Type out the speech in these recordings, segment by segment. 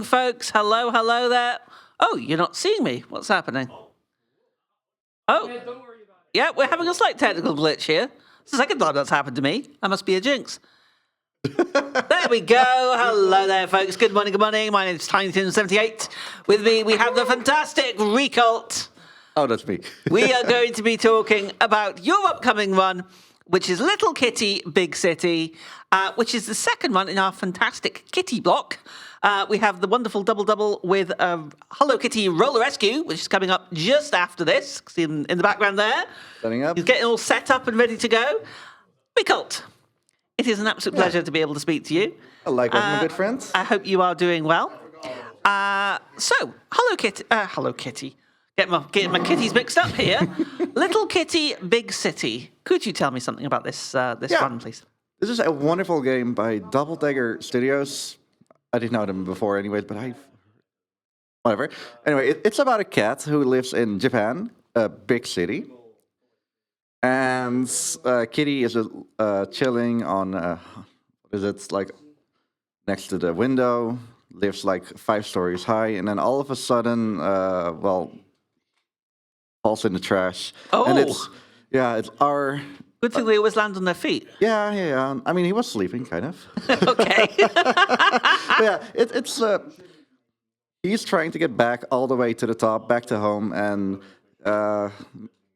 Folks, hello there. Oh, you're not seeing me. What's happening? Oh, yeah, we're having a slight technical glitch here. It's the second time that's happened to me. That must be a jinx. There we go. Hello there, folks. Good morning, good morning. My name is TinyTin78. With me, we have the fantastic Riekelt. Oh, that's me. We are going to be talking about your upcoming one, which is Little Kitty, Big City, which is the second one in our fantastic kitty block. We have the wonderful double with Hello Kitty Roller Rescue, which is coming up just after this. See him in the background there. Setting up. He's getting all set up and ready to go. Riekelt, it is an absolute pleasure to be able to speak to you. Likewise, my good friends. I hope you are doing well. So, Hello Kitty. Get my kitties mixed up here. Little Kitty, Big City. Could you tell me something about this run, please? This is a wonderful game by Double Dagger Studios. I didn't know them before anyways, but whatever. Anyway, it's about a cat who lives in Japan, a big city. And Kitty is chilling on, like next to the window, lives like 5 stories high, and then all of a sudden, falls in the trash. Oh! And it's our... Good thing they always land on their feet. Yeah. I mean, he was sleeping, kind of. Okay. It's he's trying to get back all the way to the top, back to home, and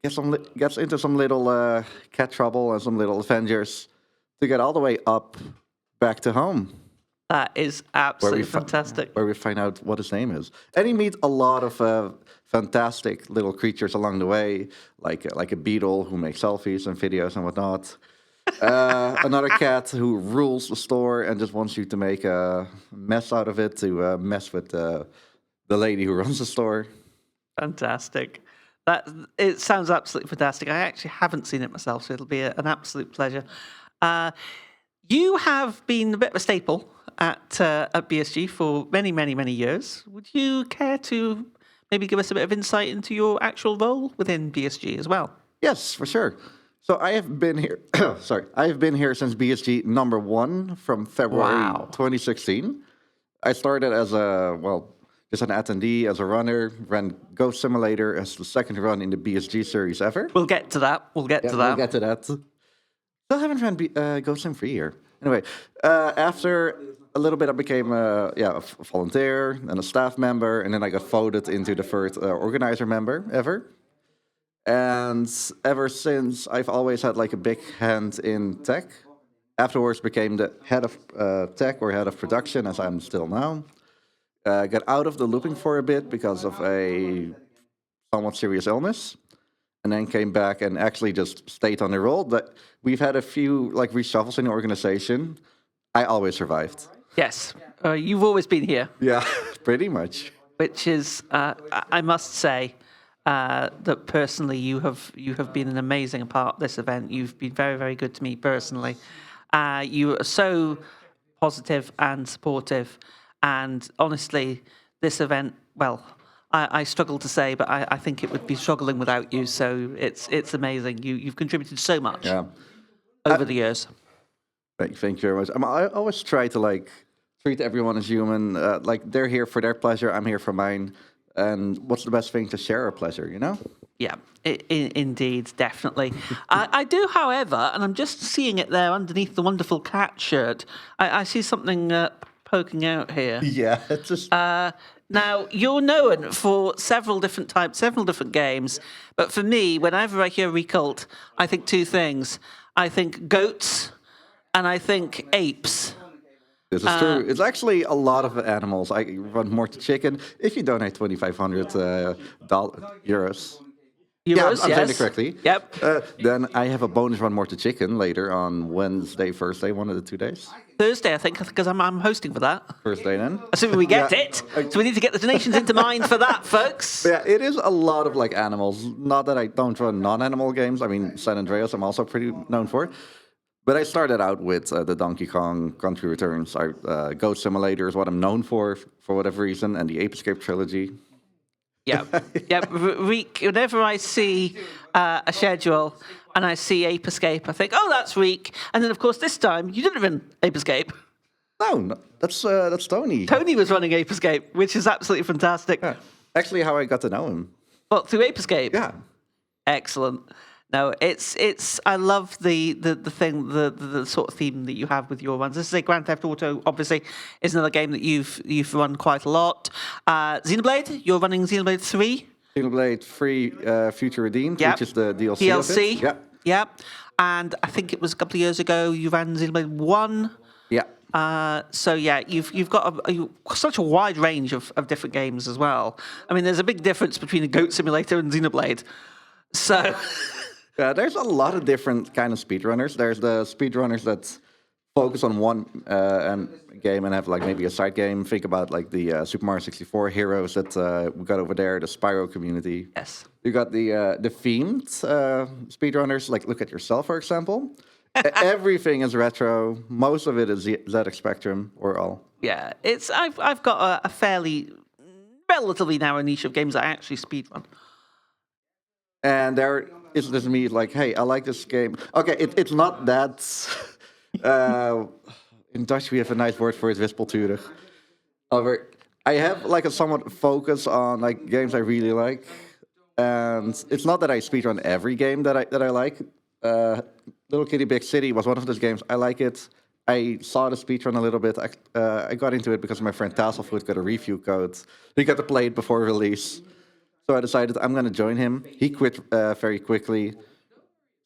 gets into some little cat trouble and some little adventures to get all the way up, back to home. That is absolutely fantastic. Where we find out what his name is. And he meets a lot of fantastic little creatures along the way, like a beetle who makes selfies and videos and whatnot. Another cat who rules the store and just wants you to make a mess out of it, to mess with the lady who runs the store. Fantastic. It sounds absolutely fantastic. I actually haven't seen it myself, so it'll be an absolute pleasure. You have been a bit of a staple at BSG for many years. Would you care to maybe give us a bit of insight into your actual role within BSG as well? Yes, for sure. So I have been here. I have been here since BSG number 1 from February 2016. I started as just an attendee, as a runner. Ran Ghost Simulator as the second run in the BSG series ever. We'll get to that. We'll get to that. Still haven't ran Ghost Sim for a year. Anyway, after a little bit, I became a volunteer and a staff member, and then I got voted into the first organizer member ever. And ever since, I've always had like a big hand in tech. Afterwards, became the head of tech or head of production, as I'm still now. Got out of the looping for a bit because of a somewhat serious illness. And then came back and actually just stayed on the role. But we've had a few like reshuffles in the organization. I always survived. Yes, you've always been here. Yeah, pretty much. Which is, I must say, that personally you have been an amazing part of this event. You've been very good to me personally. You are so positive and supportive. And honestly, this event, I struggle to say, but I think it would be struggling without you. So it's amazing. You've contributed so much over the years. Thank you very much. I always try to treat everyone as human. They're here for their pleasure. I'm here for mine. And what's the best thing to share a pleasure? You know? Yeah, indeed, definitely. I do, however, and I'm just seeing it there underneath the wonderful cat shirt. I see something poking out here. Yeah, it's just. Now, you're known for several different games, but for me, whenever I hear Riekelt, I think 2 things. I think goats, and I think apes. This is true. It's actually a lot of animals. I run more to chicken. If you donate 2,500 euros. I'm saying it correctly. Yep. Then I have a bonus run more to chicken later on Wednesday, Thursday, one of the 2 days. Thursday, I think, because I'm hosting for that. Thursday then. Assuming we get it. So we need to get the donations into mind for that, folks. Yeah, it is a lot of animals. Not that I don't run non-animal games. I mean, San Andreas I'm also pretty known for. But I started out with the Donkey Kong Country Returns. Ghost Simulator is what I'm known for whatever reason, and the Ape Escape trilogy. Yeah. Whenever I see a schedule and I see Ape Escape, I think, oh, that's Reek. And then, of course, this time, you didn't run Ape Escape. No, that's Tony. Tony was running Ape Escape, which is absolutely fantastic. Yeah. Actually, how I got to know him. Well, through Ape Escape. Yeah. Excellent. No, it's. I love the thing, the sort of theme that you have with your runs. This is a Grand Theft Auto. Obviously, is another game that you've run quite a lot. Xenoblade. You're running Xenoblade 3. Xenoblade 3 Future Redeemed, Yep. which is the DLC. Of DLC. it. Yeah. Yeah. And I think it was a couple of years ago you ran Xenoblade 1. Yeah. So yeah, you've got such a wide range of different games as well. I mean, there's a big difference between a Goat Simulator and Xenoblade. So There's a lot of different kind of speedrunners. There's the speedrunners that focus on one game and have like maybe a side game. Think about like the Super Mario 64 heroes that we got over there, the Spyro community. yes, You got the themed speedrunners, like look at yourself, for example. Everything is retro. Most of it is ZX Spectrum or all. yeah, I've got a fairly relatively narrow niche of games that I actually speedrun. And there is this me like, hey, I like this game. Okay, it's not that. In Dutch, we have a nice word for it, wispelturig. However, I have like a somewhat focus on like games I really like, and it's not that I speedrun every game that I like. Little Kitty Big City was one of those games. I like it. I saw the speedrun a little bit. I got into it because my friend Tasselfoot got a review code. He got to play it before release. So I decided I'm going to join him. He quit very quickly.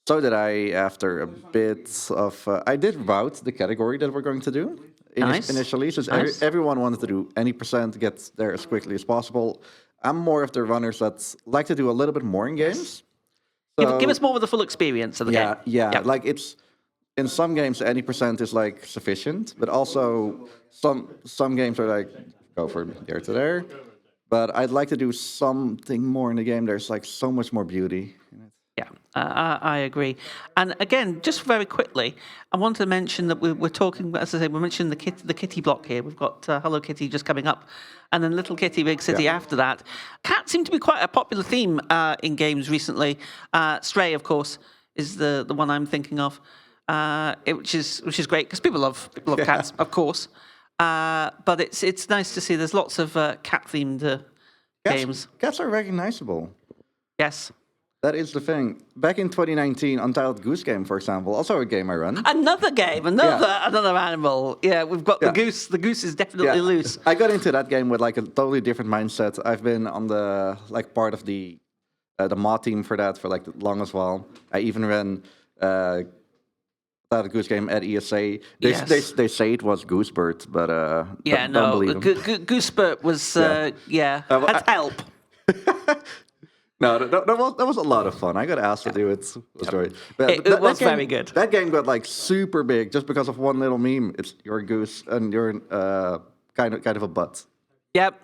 So did I after a bit of... I did route the category that we're going to do Nice. initially. So Nice. everyone wanted to do any percent to get there as quickly as possible. I'm more of the runners that like to do a little bit more in games. So, Give us more of the full experience of the game. yeah. Like it's... In some games, any percent is like sufficient, but also some games are like, go from there to there. But I'd like to do something more in the game. There's like so much more beauty in it. Yeah, I agree. And again, just very quickly, I want to mention that we're talking, as I say, we're mentioning the kitty block here. We've got Hello Kitty just coming up, and then Little Kitty Big City after that. Cats seem to be quite a popular theme in games recently. Stray, of course, is the one I'm thinking of, which is great because people love cats, of course. But it's nice to see there's lots of cat-themed games. Cats are recognizable. Yes. That is the thing. Back in 2019, Untitled Goose Game, for example, also a game I run. Another game, another animal. Yeah, we've got the goose. The goose is definitely loose. I got into that game with like a totally different mindset. I've been on the like part of the mod team for that for like long as well. I even ran Untitled Goose Game at ESA. They say it was Goosebird, but don't believe them. Goosebird was had help. No, that was a lot of fun. I got asked to do it. It was great. But It was very good. That game got like super big just because of one little meme. It's you're a goose and you're kind of a butt. Yep.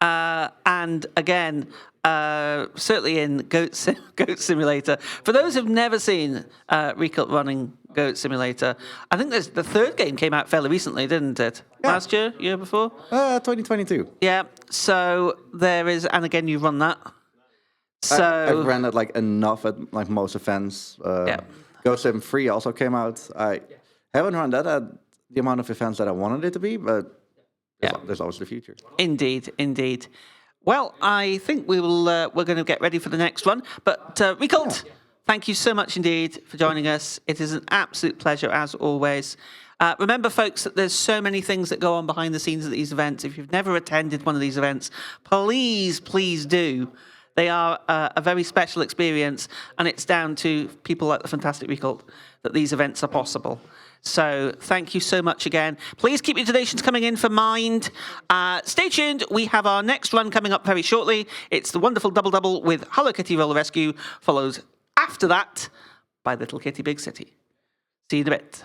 And again, certainly in Goat Simulator. For those who've never seen Riekelt running Goat Simulator, I think the third game came out fairly recently, didn't it? Yeah. Last year before? 2022. Yeah. So there is, and again, you run that. So I've ran it like enough at like most events. Ghost Sim 3 also came out. I haven't run that at the amount of events that I wanted it to be, but there's always the future. Indeed. Well, I think we're going to get ready for the next one. But Riekelt, thank you so much indeed for joining us. It is an absolute pleasure as always. Remember, folks, that there's so many things that go on behind the scenes at these events. If you've never attended one of these events, please do. They are a very special experience, and it's down to people like the fantastic Riekelt that these events are possible. So thank you so much again. Please keep your donations coming in for Mind. Stay tuned. We have our next run coming up very shortly. It's the wonderful Double with Hello Kitty Roller Rescue, followed after that by Little Kitty Big City. See you in a bit.